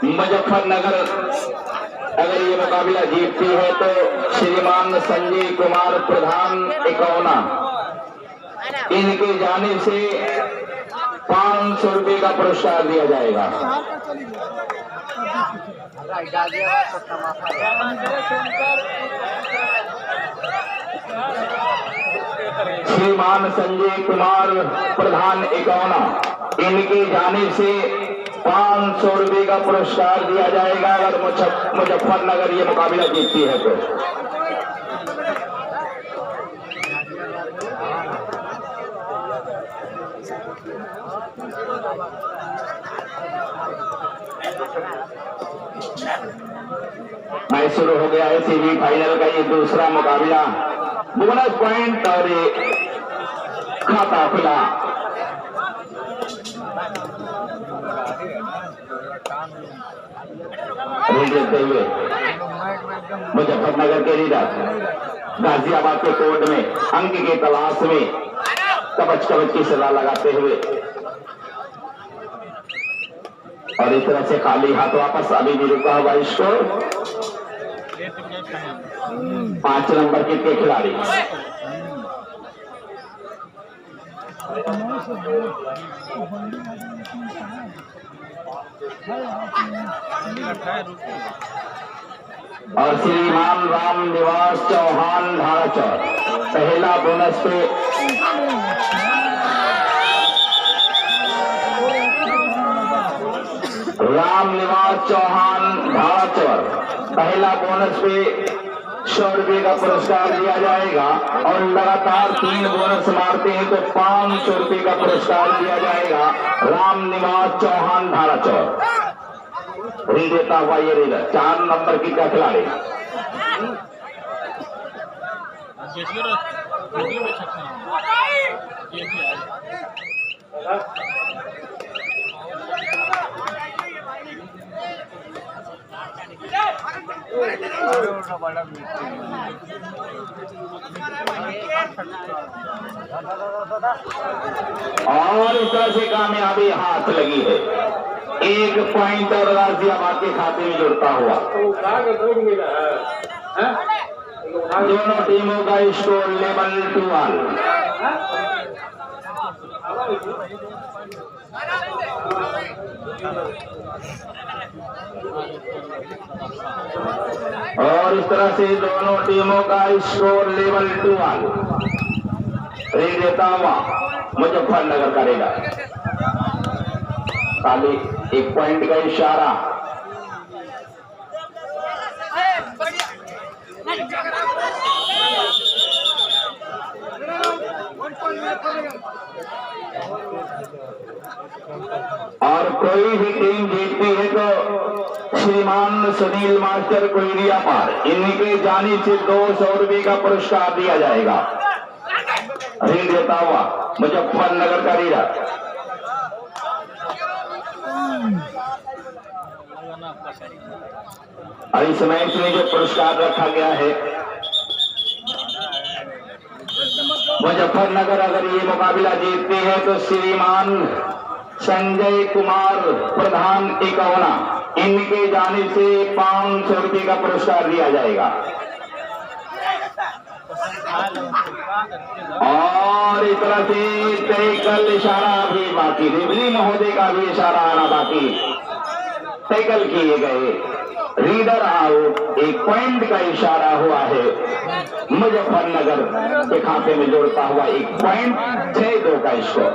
मुजफ्फरनगर अगर ये मुकाबला जीतती है तो श्रीमान संजय कुमार प्रधान इकौना, इनकी जानिब से 500 रुपये का पुरस्कार दिया जाएगा। श्रीमान संजय कुमार प्रधान इकौना, इनकी जानिब से 500 रुपये का पुरस्कार दिया जाएगा अगर मुजफ्फरनगर ये मुकाबला जीतती है तो। मैच शुरू हो गया है सेमीफाइनल का ये दूसरा मुकाबला। बोनस पॉइंट और खाता खुला। देते हुए मुजफ्फरनगर के लीडर गाजियाबाद के कोर्ट में अंक की तलाश में कवच कवच की सलाह लगाते हुए और इस तरह से खाली हाथ वापस अभी भी रुका हुआ स्कोर 5 नंबर के खिलाड़ी। और श्रीमान राम निवास चौहान धाराचौर, पहला बोनस पे राम निवास चौहान धाराचौर, पहला बोनस पे 100 रुपये का पुरस्कार दिया जाएगा और लगातार 3 बोनस मारते हैं तो 500 रुपये का पुरस्कार दिया जाएगा। राम निवास चौहान धाराचौर री देता हुआ ये रीडर 4 नंबर की का खिलाड़ी। और इस तरह से कामयाबी हाथ लगी है। 1 पॉइंट और गाजियाबाद के खाते में जुड़ता हुआ। दोनों टीमों का स्कोर लेवल 2-1। और इस तरह से दोनों टीमों का स्कोर लेवल 2-1 देता हुआ मुजफ्फरनगर करेगा। खाली 1 पॉइंट का इशारा। और कोई भी टीम जीतती है तो श्रीमान सुनील मास्टर कोयरिया पार, इनकी जानिब से 200 रुपये का पुरस्कार दिया जाएगा। ऋण देता हुआ मुजफ्फरनगर का रीडर। और इस मैच में जो पुरस्कार रखा गया है, मुजफ्फरनगर अगर ये मुकाबला जीतती है तो श्रीमान संजय कुमार प्रधान इकौना, इनके जानिब से 500 रुपये का पुरस्कार दिया जाएगा। और इस तरह से टैकल इशारा भी बाकी, रिवली महोदय का भी इशारा आना बाकी। टैकल किए गए, रीडर आउट, 1 पॉइंट का इशारा हुआ है मुजफ्फरनगर के खाते में जोड़ता हुआ 1 पॉइंट 6-2 का स्कोर।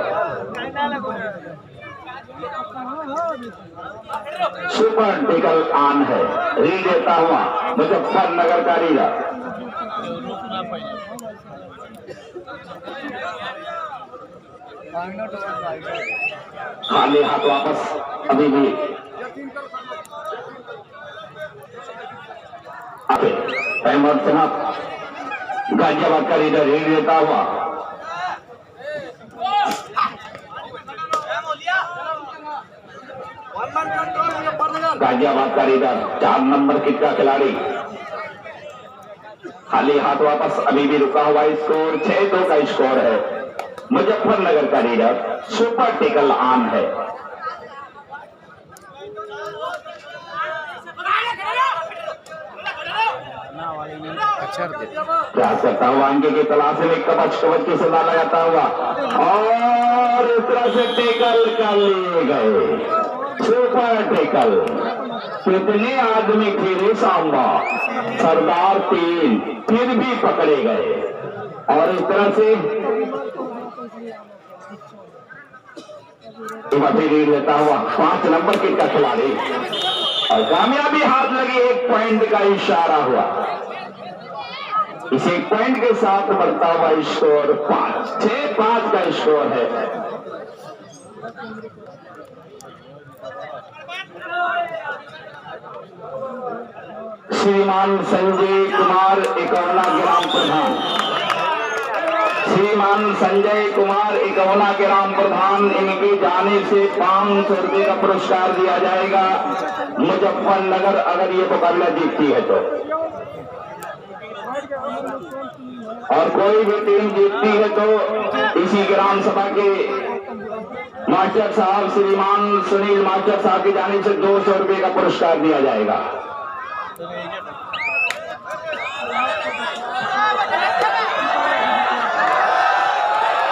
सुपर टैकल ऑन है, रीड देता हुआ मुजफ्फरनगर का रीडर। खाली हाथ वापस अभी भी अहमद साहब गाजियाबाद का रीडर रीड देता हुआ गाजियाबाद का रीडर 4 नंबर किट का खिलाड़ी। खाली हाथ वापस अभी भी रुका हुआ स्कोर 6-2 का स्कोर है। मुजफ्फरनगर का रीडर सुपर टैकल ऑन है। क्या करता हुआ अंके की तलाश में कवच कवच की सदा लगाता हुआ और इस तरह से टेकल कर लिए गए। Super tackle. कितने आदमी फिरे सांबा, सरदार 3 फिर भी पकड़े गए। और इस तरह से लीड लेता हुआ 5 नंबर किट का खिलाड़ी और कामयाबी हाथ लगी। 1 पॉइंट का इशारा हुआ। इस 1 पॉइंट के साथ बढ़ता हुआ स्कोर 6-5 का स्कोर है। श्रीमान संजय कुमार इकौना ग्राम प्रधान, श्रीमान संजय कुमार इकौना ग्राम प्रधान, इनकी जाने से 500 रुपये का पुरस्कार दिया जाएगा मुजफ्फरनगर, अगर ये मुकाबला जीतती है तो। और कोई भी टीम जीतती है तो इसी ग्राम सभा के मास्टर साहब श्रीमान सुनील मास्टर साहब की जाने से 200 रुपये का पुरस्कार दिया जाएगा।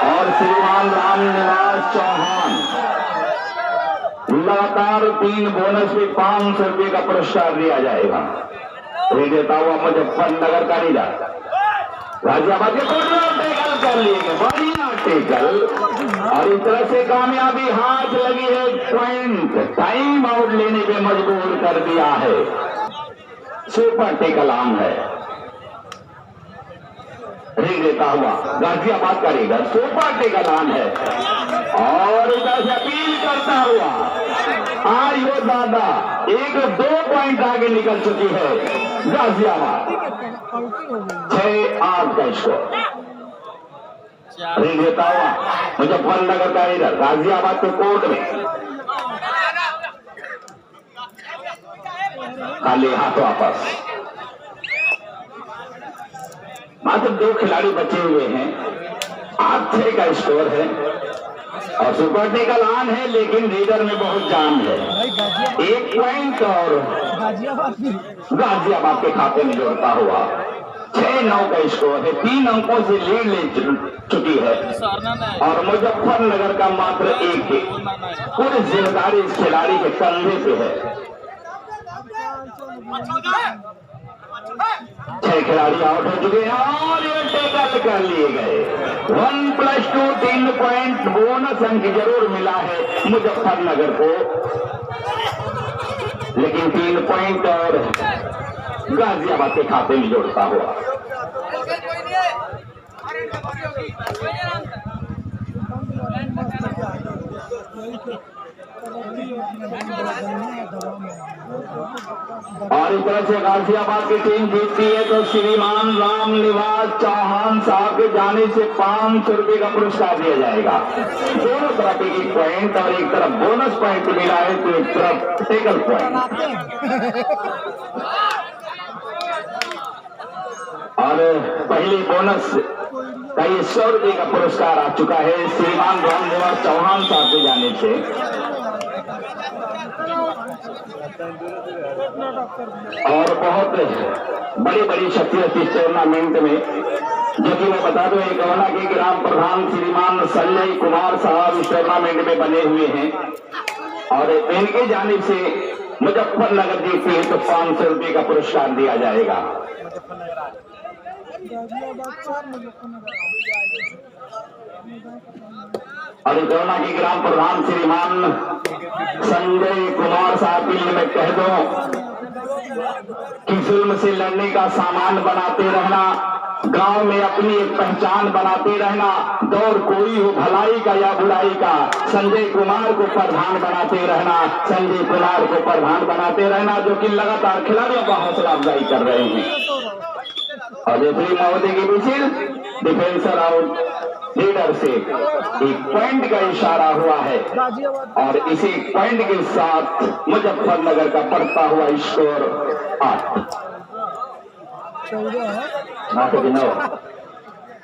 और श्रीमान राम निवास चौहान लगातार 3 बोनस में 500 रुपये का पुरस्कार दिया जाएगा। देता हुआ मुजफ्फरनगर का नीला गाजियाबाद के कोर्ट में टेकल कर लिए गए। बढ़िया टेकल और इस तरह से कामयाबी हाथ लगी है। पॉइंट टाइम आउट लेने पे मजबूर कर दिया है। सुपर टेकल आम है। रिंग लेता हुआ गाजियाबाद करेगा। सुपर टेकल आन है और इधर से अपील करता हुआ आयो दादा 1-2 पॉइंट आगे निकल चुकी है गाजियाबाद। 6-8 का स्कोर। रिंग लेता हुआ मुजफ्फरनगर का इधर गाजियाबाद के कोर्ट में खाली हाथ वापस। मात्र 2 खिलाड़ी बचे हुए हैं। 8-6 का स्कोर है और सुपर टेकल ऑन है, लेकिन लीडर में बहुत जान है। 1 पॉइंट और गाजियाबाद के खाते में जोड़ता हुआ 6-9 का स्कोर है। 3 अंकों से लीड ले चुकी है और मुजफ्फरनगर का मात्र 1 है। पूरी जिम्मेदारी इस खिलाड़ी के कंधे पे है। 6 खिलाड़ी आउट हो चुके हैं और ये टेकल कर लिए गए। 1+2 3 पॉइंट बोनस अंक जरूर मिला है मुजफ्फरनगर को, लेकिन 3 पॉइंट और गाजियाबाद के खाते में जोड़ता हुआ। और इस तरह से गाजियाबाद की टीम जीतती है तो श्रीमान राम निवास चौहान साहब के जाने से 500 रुपये का पुरस्कार दिया जाएगा। दोनों तरफ एक पॉइंट और एक तरफ बोनस पॉइंट मिला है तो एक तरफ टेकल पॉइंट। और पहले बोनस का ये 100 रुपये का पुरस्कार आ चुका है श्रीमान राम निवास चौहान साहब के जाने से। और बहुत बड़ी बड़ी शख्सियत इस टूर्नामेंट में, जो कि मैं बता दूं इकौना के ग्राम प्रधान श्रीमान संजय कुमार साहब इस टूर्नामेंट में बने हुए हैं और इनकी जानिब से मुजफ्फरनगर जीती है तो 500 रुपये का पुरस्कार दिया जाएगा। और इकौना के ग्राम प्रधान श्रीमान संजय कुमार साहब के लिए मैं कह दूं कि जुल्म से लड़ने का सामान बनाते रहना, गांव में अपनी एक पहचान बनाते रहना, दौर कोई हो भलाई का या बुराई का, संजय कुमार को प्रधान बनाते रहना, संजय कुमार को प्रधान बनाते रहना, जो कि लगातार खिलाड़ियों का हौसला अफजाई कर रहे हैं। और रेफरी महोदय की विशिल डिफेंसर आउट लीडर से 1 पॉइंट का इशारा हुआ है और इसी पॉइंट के साथ मुजफ्फरनगर का बढ़ता हुआ स्कोर 8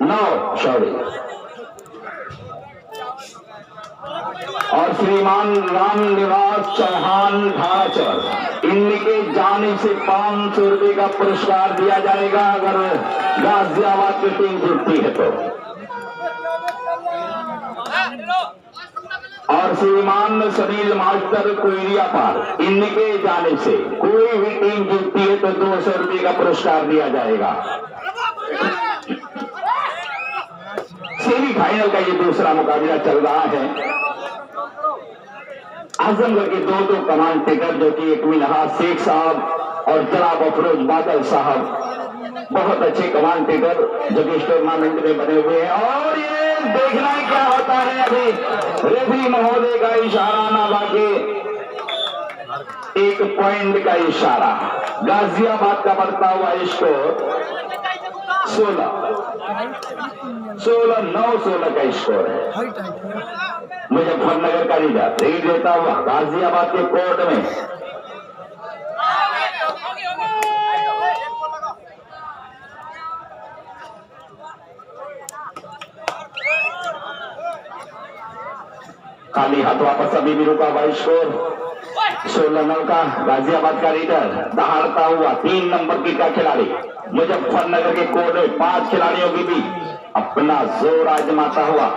9 सॉरी। और श्रीमान राम निवास चौहान धाचर, इनके जाने से 500 रुपए का पुरस्कार दिया जाएगा अगर गाजियाबाद की टीम जीतती है तो। और श्रीमान सुनील मास्टर कोयरिया पार, इनके जाने से कोई भी टीम जीतती है तो 200 रुपए का पुरस्कार दिया जाएगा। सेमीफाइनल का ये दूसरा मुकाबला चल रहा है। आजमगढ़ के दो कमांडेटर जो कि एक मिनहाज शेख साहब और जनाब अफरोज बादल साहब, बहुत अच्छे कमांडेटर जो कि इस टूर्नामेंट में बने हुए हैं। और ये देखना है क्या होता है। अभी रेफरी महोदय का इशारा ना बाकी 1 पॉइंट का इशारा। गाजियाबाद का बढ़ता हुआ स्कोर 16-9 का स्कोर है। मुजफ्फरनगर का लीड देता हुआ गाजियाबाद के कोर्ट में खाली हाथ वापस अभी भी रुका हुआ स्कोर 16-9 का। गाजियाबाद का लीडर दहाड़ता हुआ 3 नंबर की का खिलाड़ी मुजफ्फरनगर के कोर्ट में 5 खिलाड़ियों की भी अपना जोर आजमाता हुआ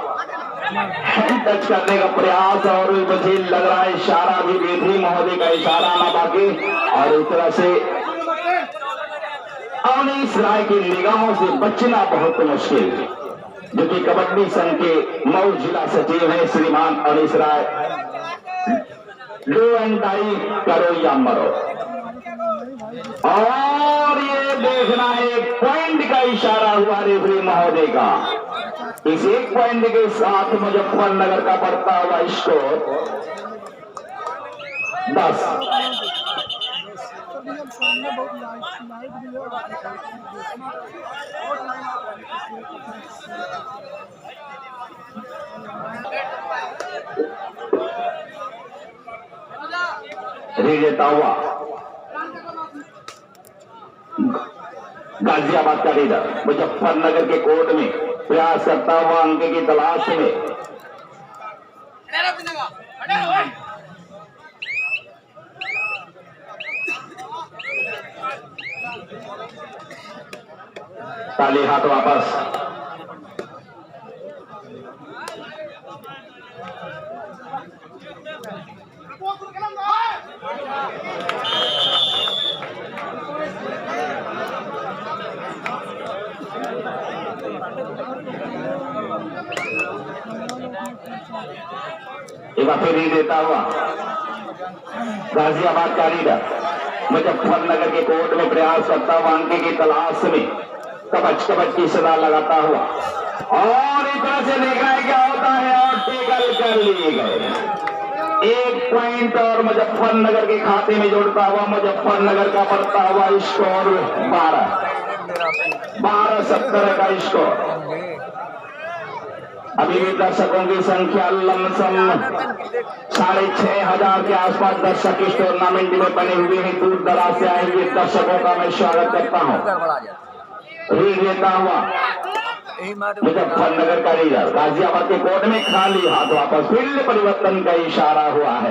टच करने का प्रयास। और मुझे लग रहा है इशारा भी रेफरी महोदय का इशारा ना बाकी। और इस तरह से अवनीश राय की निगाहों से बचना बहुत मुश्किल, जो कि कबड्डी संघ के मऊ जिला सचिव है श्रीमान अवनीश राय। डू एंड डाई करो या मरो। और ये देखना है 1 पॉइंट का इशारा हुआ रेफरी महोदय का। इस 1 पॉइंट के साथ मुजफ्फरनगर का बढ़ता हुआ स्कोर 10। देता हुआ गाजियाबाद का लीडर मुजफ्फरनगर के कोर्ट में प्रयास करता हुआ अंक की तलाश में। ताली हाथ वापस। एक बार फिर देता हुआ गाजियाबाद का लीडर मुजफ्फरनगर के कोर्ट में प्रयास करता हुआ अंक की तलाश में कबच कबच की सदा लगाता हुआ। और इस तरह से देखना है क्या होता है। और टेकल कर लिए गए 1 पॉइंट और मुजफ्फरनगर के खाते में जोड़ता हुआ मुजफ्फरनगर का बढ़ता हुआ स्कोर 12-17 का स्कोर। अभी भी दर्शकों की संख्या लमसम 6,500 के आसपास दर्शक इस टूर्नामेंट में बने हुए हैं। दूर दराज से आए हुए दर्शकों का मैं स्वागत करता हूँ। रीड लेता हुआ मुजफ्फरनगर का लीडर गाजियाबाद के कोर्ट में खाली हाथ वापस। फील्ड परिवर्तन का इशारा हुआ है।